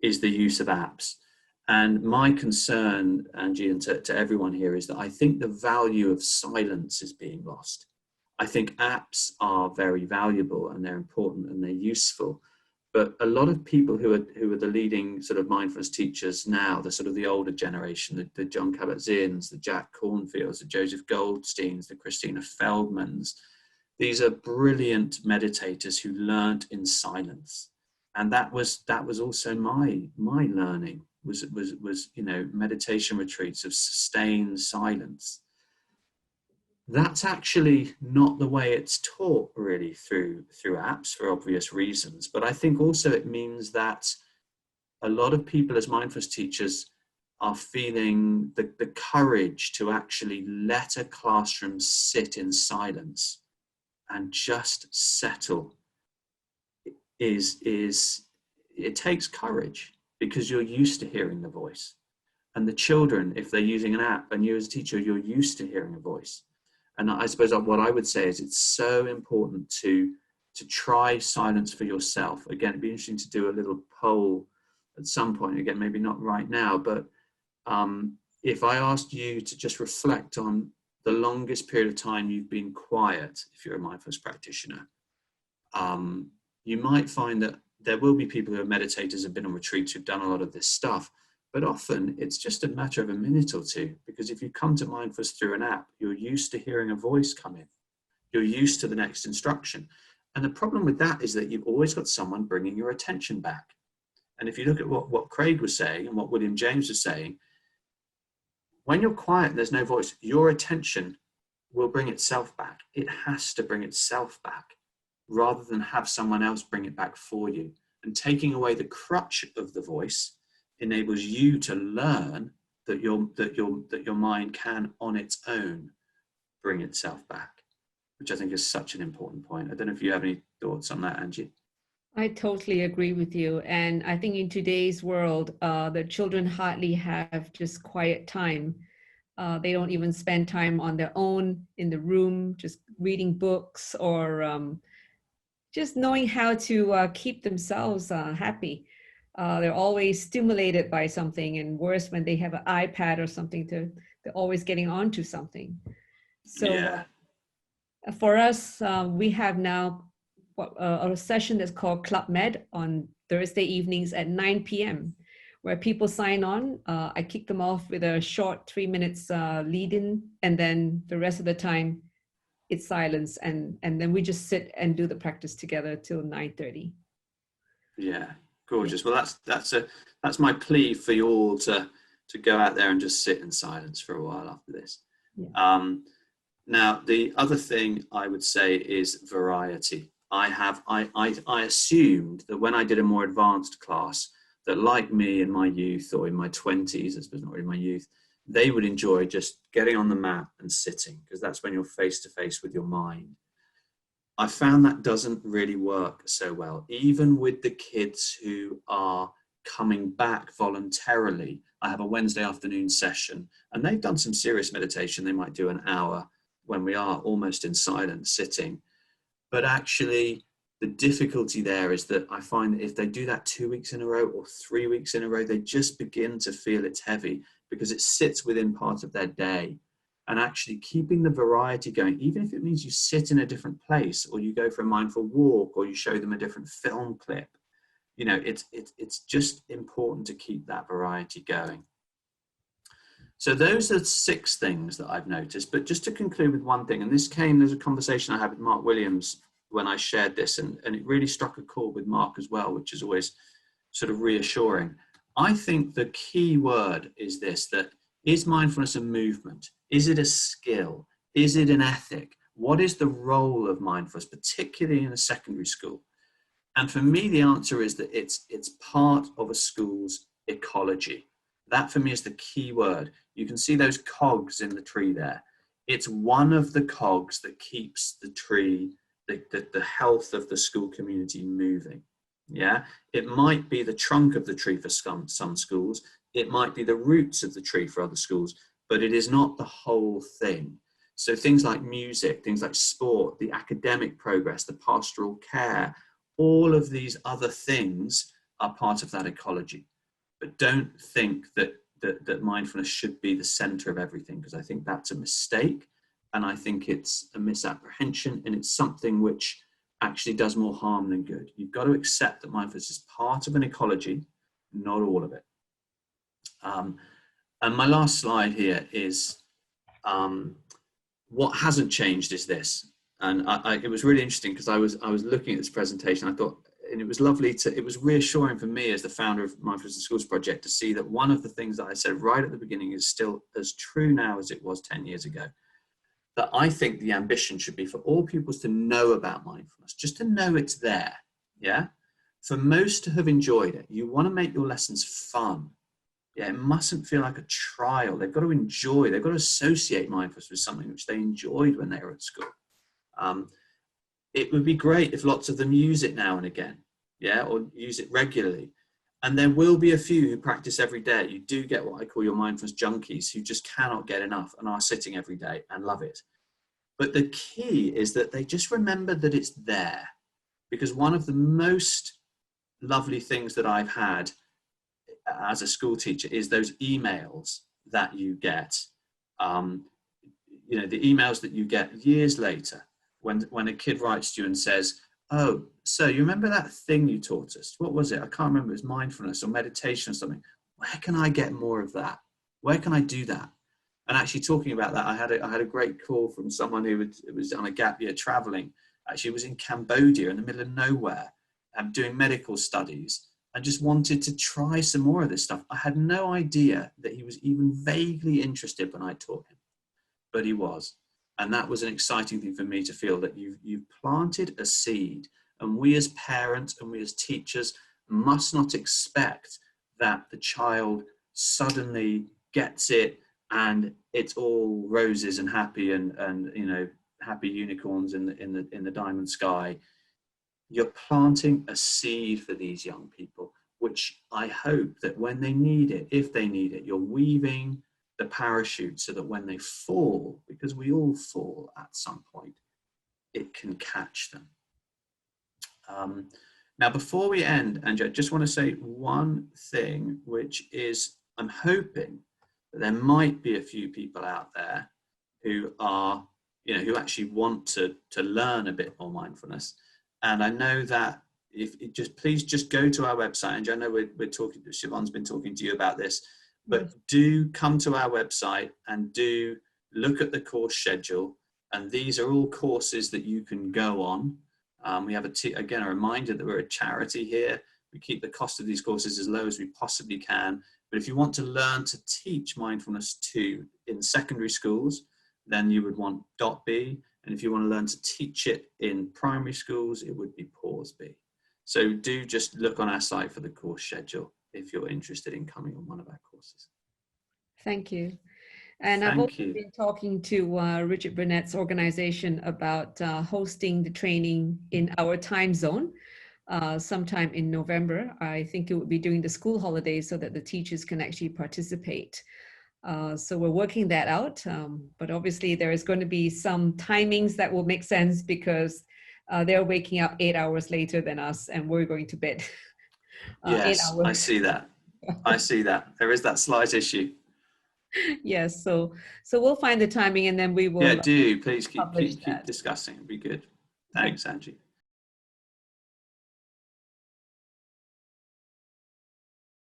is the use of apps. And my concern, Angie, and to everyone here, is that I think the value of silence is being lost. I think apps are very valuable and they're important and they're useful. But a lot of people who are the leading sort of mindfulness teachers now, the sort of the older generation, the John Kabat-Zinn's, the Jack Cornfields, the Joseph Goldsteins, the Christina Feldmans, these are brilliant meditators who learnt in silence. And that was also my learning was you know, meditation retreats of sustained silence. That's actually not the way it's taught really through apps for obvious reasons. But I think also it means that a lot of people as mindfulness teachers are feeling the courage to actually let a classroom sit in silence and just settle. It takes courage because you're used to hearing the voice. And the children, if they're using an app and you as a teacher, you're used to hearing a voice. And I suppose what I would say is it's so important to try silence for yourself. Again, it'd be interesting to do a little poll at some point. Again, maybe not right now, but if I asked you to just reflect on the longest period of time you've been quiet, if you're a mindfulness practitioner, you might find that there will be people who are meditators, have been on retreats, who've done a lot of this stuff. But often it's just a matter of a minute or two, because if you come to mindfulness through an app, you're used to hearing a voice come in. You're used to the next instruction. And the problem with that is that you've always got someone bringing your attention back. And if you look at what Craig was saying and what William James was saying, when you're quiet and there's no voice, your attention will bring itself back. It has to bring itself back rather than have someone else bring it back for you. And taking away the crutch of the voice enables you to learn that your mind can on its own bring itself back, which I think is such an important point. I don't know if you have any thoughts on that, Angie. I totally agree with you. And I think in today's world, the children hardly have just quiet time. They don't even spend time on their own in the room, just reading books or just knowing how to keep themselves happy. They're always stimulated by something, and worse when they have an iPad or something, they're always getting onto something. So yeah. For us, we have now a session that's called Club Med on Thursday evenings at 9 p.m. where people sign on. I kick them off with a short 3 minutes lead-in, and then the rest of the time it's silence, and then we just sit and do the practice together till 9:30. Yeah, gorgeous. Well, that's my plea for you all to go out there and just sit in silence for a while after this. Yeah. Now, the other thing I would say is variety. I assumed that when I did a more advanced class, that like me in my youth or in my 20s, I suppose not really my youth, they would enjoy just getting on the mat and sitting, because that's when you're face to face with your mind. I found that doesn't really work so well, even with the kids who are coming back voluntarily. I have a Wednesday afternoon session and they've done some serious meditation. They might do an hour when we are almost in silence sitting. But actually, the difficulty there is that I find that if they do that 2 weeks in a row or 3 weeks in a row, they just begin to feel it's heavy because it sits within part of their day. And actually keeping the variety going, even if it means you sit in a different place or you go for a mindful walk or you show them a different film clip, you know, it's just important to keep that variety going. So those are 6 things that I've noticed. But just to conclude with one thing, and there's a conversation I had with Mark Williams when I shared this, and it really struck a chord with Mark as well, which is always sort of reassuring. I think the key word is this, that is mindfulness a movement? Is it a skill? Is it an ethic? What is the role of mindfulness, particularly in a secondary school? And for me, the answer is that it's part of a school's ecology. That for me is the key word. You can see those cogs in the tree there. It's one of the cogs that keeps the tree, the health of the school community moving. Yeah, it might be the trunk of the tree for some schools. It might be the roots of the tree for other schools, but it is not the whole thing. So things like music, things like sport, the academic progress, the pastoral care, all of these other things are part of that ecology. But don't think that mindfulness should be the center of everything, because I think that's a mistake. And I think it's a misapprehension, and it's something which actually does more harm than good. You've got to accept that mindfulness is part of an ecology, not all of it. And my last slide here is what hasn't changed is this. And it was really interesting because I was looking at this presentation. I thought, and it was lovely it was reassuring for me as the founder of Mindfulness in Schools Project to see that one of the things that I said right at the beginning is still as true now as it was 10 years ago. That I think the ambition should be for all pupils to know about mindfulness, just to know it's there. Yeah. For most to have enjoyed it, you want to make your lessons fun. Yeah, it mustn't feel like a trial. They've got to enjoy, they've got to associate mindfulness with something which they enjoyed when they were at school. It would be great if lots of them use it now and again, yeah, or use it regularly. And there will be a few who practice every day. You do get what I call your mindfulness junkies who just cannot get enough and are sitting every day and love it. But the key is that they just remember that it's there. Because one of the most lovely things that I've had as a school teacher is those emails that you get, the emails that you get years later when a kid writes to you and says, oh, so you remember that thing you taught us? What was it? I can't remember. It was mindfulness or meditation or something. Where can I get more of that? Where can I do that? And actually talking about that, I had a great call from someone who was on a gap year traveling. Actually was in Cambodia in the middle of nowhere, doing medical studies, and just wanted to try some more of this stuff. I had no idea that he was even vaguely interested when I taught him, but he was. And that was an exciting thing for me to feel that you've planted a seed, and we as parents and we as teachers must not expect that the child suddenly gets it and it's all roses and happy and happy unicorns in the diamond sky. You're planting a seed for these young people, which I hope that when they need it, if they need it, you're weaving the parachute so that when they fall, because we all fall at some point, it can catch them. Now, before we end, Andrew, I just want to say one thing, which is I'm hoping that there might be a few people out there who are, who actually want to learn a bit more mindfulness. And I know that please just go to our website. And I know we're talking, Siobhan's been talking to you about this, but do come to our website and do look at the course schedule. And these are all courses that you can go on. We have again, a reminder that we're a charity here. We keep the cost of these courses as low as we possibly can. But if you want to learn to teach mindfulness in secondary schools, then you would want .b. And if you want to learn to teach it in primary schools, it would be Pause B. So do just look on our site for the course schedule if you're interested in coming on one of our courses. Thank you. And I've also been talking to Richard Burnett's organization about hosting the training in our time zone sometime in November. I think it would be during the school holidays so that the teachers can actually participate. So we're working that out, but obviously there is going to be some timings that will make sense because they're waking up 8 hours later than us and we're going to bed. Yes, 8 hours. I see that. I see that. There is that slight issue. Yes, so we'll find the timing and then we will. Yeah, do please keep discussing. discussing. It'd be good. Thanks, Angie.